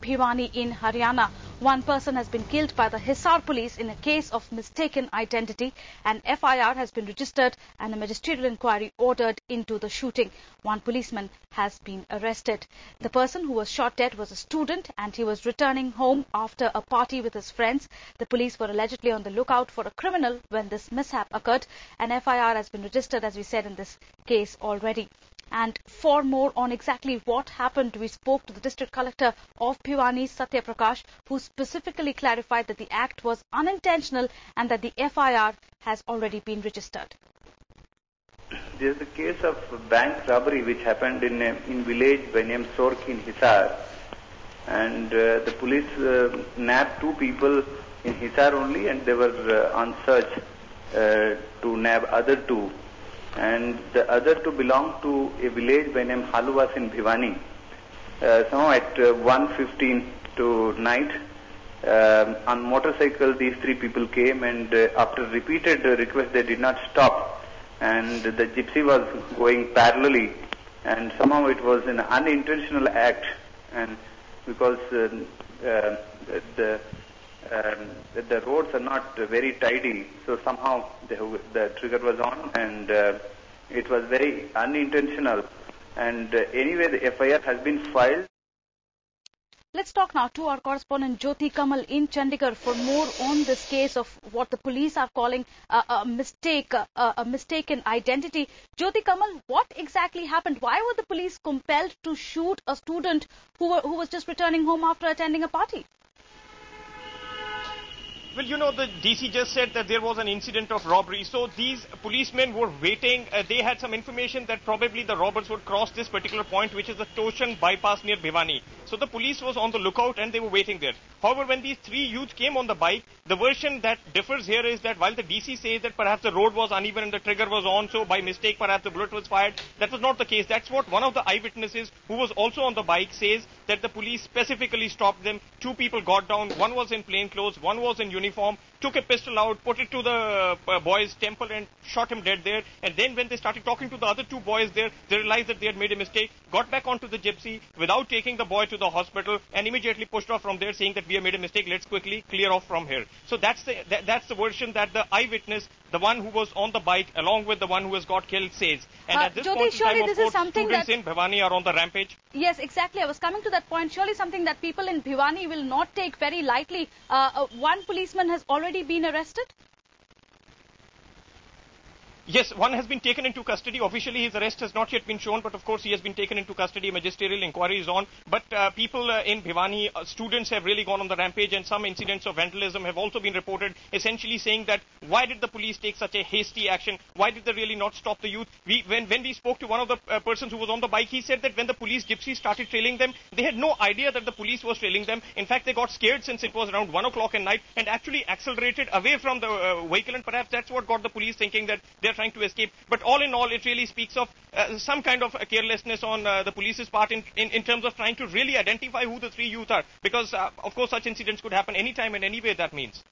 Bhiwani in Haryana. One person has been killed by the Hisar police in a case of mistaken identity. An FIR has been registered and a magisterial inquiry ordered into the shooting. One policeman has been arrested. The person who was shot dead was a student and he was returning home after a party with his friends. The police were allegedly on the lookout for a criminal when this mishap occurred. An FIR has been registered, as we said, in this case already. And for more on exactly what happened, we spoke to the District Collector of Bhiwani, Satya Prakash, who specifically clarified that the act was unintentional and that the FIR has already been registered. There is a case of bank robbery which happened in village by name Sork in Hisar, and the police nabbed two people in Hisar only, and they were on search to nab other two. And the other two belong to a village by name Haluvas in Bhiwani. Somehow at 1:15 to night, on motorcycle, these three people came, and after repeated requests, they did not stop. And the gypsy was going parallelly, and somehow it was an unintentional act. And because the roads are not very tidy, so somehow the trigger was on, and it was very unintentional. And anyway, the FIR has been filed. Let's talk now to our correspondent Jyoti Kamal in Chandigarh for more on this case of what the police are calling a mistaken identity. Jyoti Kamal, what exactly happened? Why were the police compelled to shoot a student who was just returning home after attending a party? Well, you know, the DC just said that there was an incident of robbery. So these policemen were waiting. They had some information that probably the robbers would cross this particular point, which is the Toshan bypass near Bhiwani. So the police was on the lookout and they were waiting there. However, when these three youths came on the bike, the version that differs here is that while the DC says that perhaps the road was uneven and the trigger was on, so by mistake perhaps the bullet was fired, that was not the case. That's what one of the eyewitnesses who was also on the bike says, that the police specifically stopped them. Two people got down. One was in plain clothes, one was in uniform, took a pistol out, put it to the boy's temple and shot him dead there. And then when they started talking to the other two boys there, they realized that they had made a mistake, got back onto the gypsy without taking the boy to the hospital, and immediately pushed off from there saying that we have made a mistake, let's quickly clear off from here. So that's the version that the eyewitness, the one who was on the bike along with the one who has got killed, says. And at this Jyoti, point in time, of course, students in Bhiwani are on the rampage. Yes, exactly. I was coming to that point. Surely something that people in Bhiwani will not take very lightly. One policeman has already been arrested? Yes, one has been taken into custody. Officially, his arrest has not yet been shown, but of course, he has been taken into custody. Magisterial inquiry is on. But people in Bhiwani, students have really gone on the rampage, and some incidents of vandalism have also been reported, essentially saying that why did the police take such a hasty action? Why did they really not stop the youth? When we spoke to one of the persons who was on the bike, he said that when the police gypsies started trailing them, they had no idea that the police was trailing them. In fact, they got scared since it was around 1 o'clock at night and actually accelerated away from the vehicle, and perhaps that's what got the police thinking that they're trying to escape. But all in all, it really speaks of some kind of carelessness on the police's part in terms of trying to really identify who the three youth are. Because, of course, such incidents could happen anytime and anywhere, that means.